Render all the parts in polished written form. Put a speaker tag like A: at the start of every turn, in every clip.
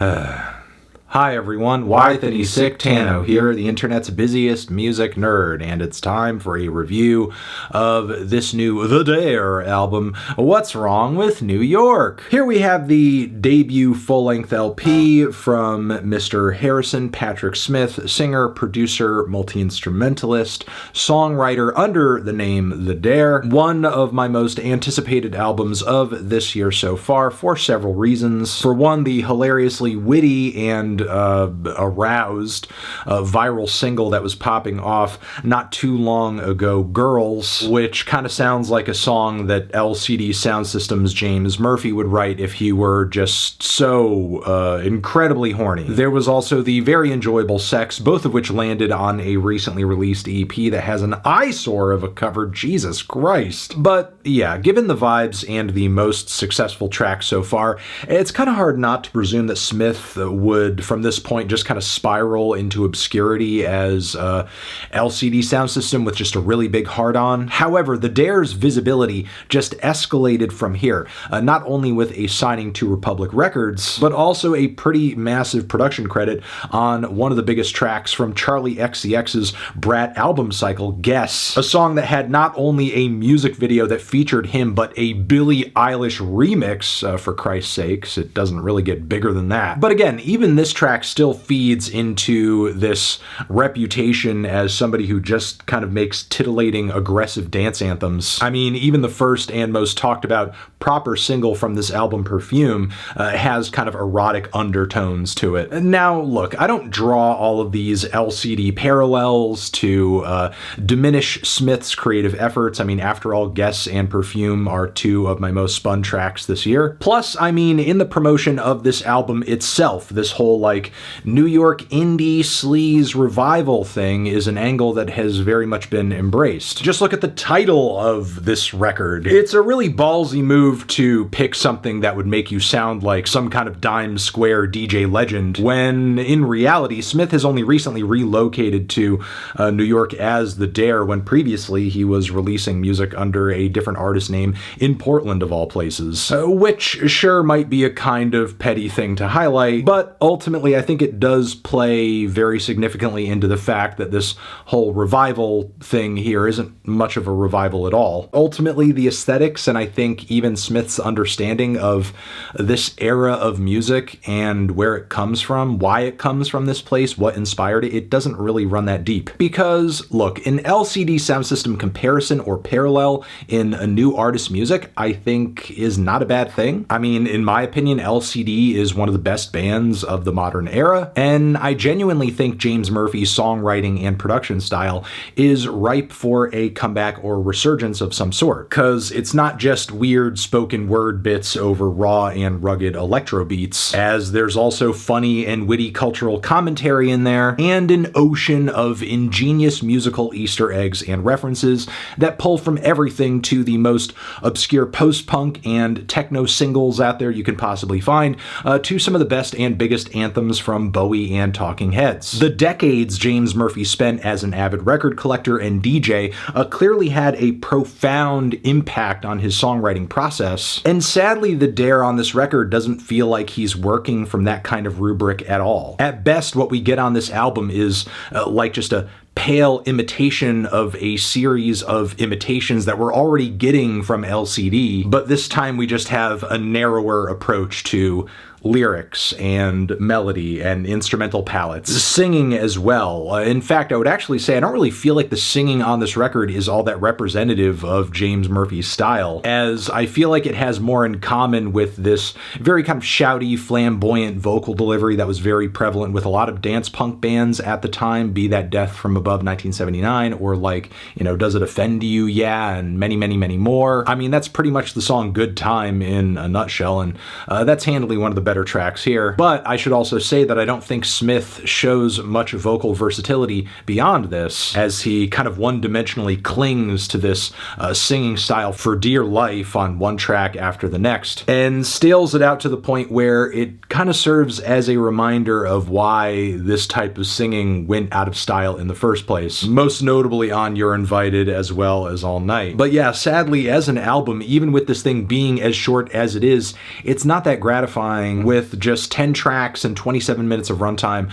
A: Hi everyone, Wythany Sick Tano here, the internet's busiest music nerd, and it's time for a review of this new The Dare album, What's Wrong with New York? Here we have the debut full-length LP from Mr. Harrison Patrick Smith, singer, producer, multi-instrumentalist, songwriter under the name The Dare. One of my most anticipated albums of this year so far for several reasons. For one, the hilariously witty and aroused viral single that was popping off not too long ago, Girls, which kind of sounds like a song that LCD Sound System's James Murphy would write if he were just so incredibly horny. There was also the very enjoyable Sex, both of which landed on a recently released EP that has an eyesore of a cover, Jesus Christ. But yeah, given the vibes and the most successful track so far, it's kind of hard not to presume that Smith would, from this point, just kind of spiral into obscurity as LCD Sound System with just a really big hard-on. However, the Dare's visibility just escalated from here, not only with a signing to Republic Records, but also a pretty massive production credit on one of the biggest tracks from Charlie XCX's Brat album cycle, Guess, a song that had not only a music video that featured him, but a Billie Eilish remix, for Christ's sakes. It doesn't really get bigger than that. But again, even this track still feeds into this reputation as somebody who just kind of makes titillating, aggressive dance anthems. I mean, even the first and most talked about proper single from this album, Perfume, has kind of erotic undertones to it. Now, look, I don't draw all of these LCD parallels to diminish Smith's creative efforts. I mean, after all, Guess and Perfume are two of my most spun tracks this year. Plus, I mean, in the promotion of this album itself, this whole, like, New York indie sleaze revival thing is an angle that has very much been embraced. Just look at the title of this record. It's a really ballsy move to pick something that would make you sound like some kind of dime square DJ legend, when in reality, Smith has only recently relocated to New York as The Dare, when previously he was releasing music under a different artist name in Portland, of all places. Which sure might be a kind of petty thing to highlight, but ultimately I think it does play very significantly into the fact that this whole revival thing here isn't much of a revival at all. Ultimately, the aesthetics, and I think even Smith's understanding of this era of music and where it comes from, why it comes from this place, what inspired it, it doesn't really run that deep. Because, look, an LCD Sound System comparison or parallel in a new artist's music, I think is not a bad thing. I mean, in my opinion, LCD is one of the best bands of the modern era, and I genuinely think James Murphy's songwriting and production style is ripe for a comeback or resurgence of some sort, because it's not just weird spoken word bits over raw and rugged electro beats, as there's also funny and witty cultural commentary in there, and an ocean of ingenious musical Easter eggs and references that pull from everything to the most obscure post-punk and techno singles out there you can possibly find, to some of the best and biggest anthems from Bowie and Talking Heads. The decades James Murphy spent as an avid record collector and DJ clearly had a profound impact on his songwriting process, and sadly The Dare on this record doesn't feel like he's working from that kind of rubric at all. At best, what we get on this album is like just a pale imitation of a series of imitations that we're already getting from LCD, but this time we just have a narrower approach to lyrics and melody and instrumental palettes. Singing as well. In fact, I would actually say I don't really feel like the singing on this record is all that representative of James Murphy's style, as I feel like it has more in common with this very kind of shouty, flamboyant vocal delivery that was very prevalent with a lot of dance punk bands at the time, be that Death from Above 1979, or like, you know, Does It Offend You? Yeah, and many, many, many more. I mean, that's pretty much the song Good Time in a nutshell, and that's handily one of the better tracks here. But I should also say that I don't think Smith shows much vocal versatility beyond this, as he kind of one-dimensionally clings to this singing style for dear life on one track after the next, and stales it out to the point where it kind of serves as a reminder of why this type of singing went out of style in the first place, most notably on You're Invited as well as All Night. But yeah, sadly, as an album, even with this thing being as short as it is, it's not that gratifying thing with just 10 tracks and 27 minutes of runtime.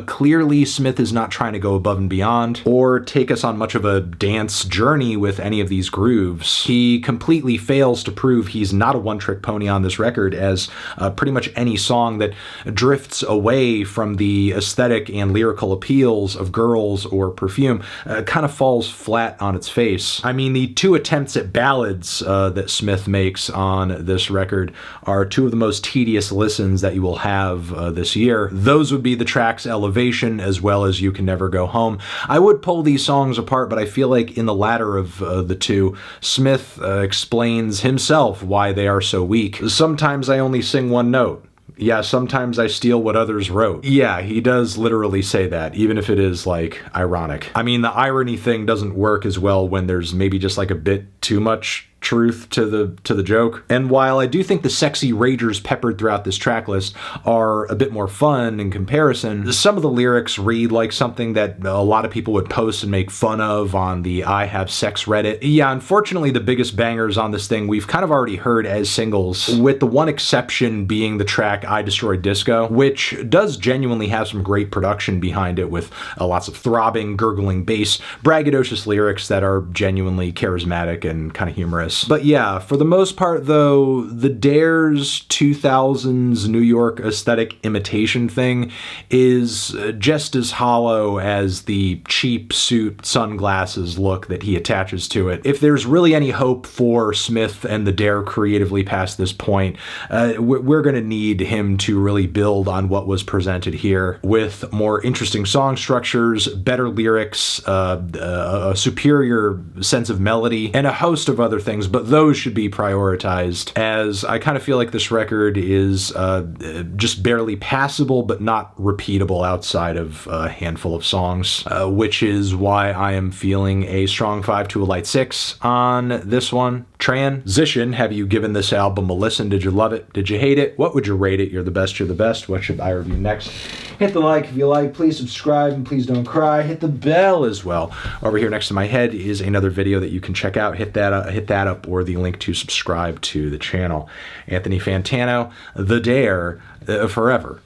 A: Clearly, Smith is not trying to go above and beyond or take us on much of a dance journey with any of these grooves. He completely fails to prove he's not a one-trick pony on this record, as pretty much any song that drifts away from the aesthetic and lyrical appeals of Girls or Perfume kind of falls flat on its face. I mean, the two attempts at ballads that Smith makes on this record are two of the most tedious listens that you will have this year. Those would be the tracks Elevation as well as You Can Never Go Home. I would pull these songs apart, but I feel like in the latter of the two, Smith explains himself why they are so weak. Sometimes I only sing one note. Yeah, sometimes I steal what others wrote. Yeah, he does literally say that, even if it is, like, ironic. I mean, the irony thing doesn't work as well when there's maybe just, like, a bit too much truth to the joke. And while I do think the sexy ragers peppered throughout this track list are a bit more fun in comparison, some of the lyrics read like something that a lot of people would post and make fun of on the I Have Sex Reddit. Yeah, unfortunately, the biggest bangers on this thing we've kind of already heard as singles, with the one exception being the track I Destroy Disco, which does genuinely have some great production behind it with lots of throbbing, gurgling bass, braggadocious lyrics that are genuinely charismatic and kind of humorous. But yeah, for the most part though, the Dare's 2000s New York aesthetic imitation thing is just as hollow as the cheap suit sunglasses look that he attaches to it. If there's really any hope for Smith and the Dare creatively past this point, we're going to need him to really build on what was presented here with more interesting song structures, better lyrics, a superior sense of melody, and a host of other things, but those should be prioritized, as I kind of feel like this record is just barely passable but not repeatable outside of a handful of songs, which is why I am feeling a strong 5 to a light 6 on this one. Transition, have you given this album a listen? Did you love it? Did you hate it? What would you rate it? You're the best, you're the best. What should I review next? Hit the like if you like, please subscribe, and please don't cry. Hit the bell as well. Over here next to my head is another video that you can check out. Hit that up, or the link to subscribe to the channel. Anthony Fantano, The Dare, forever.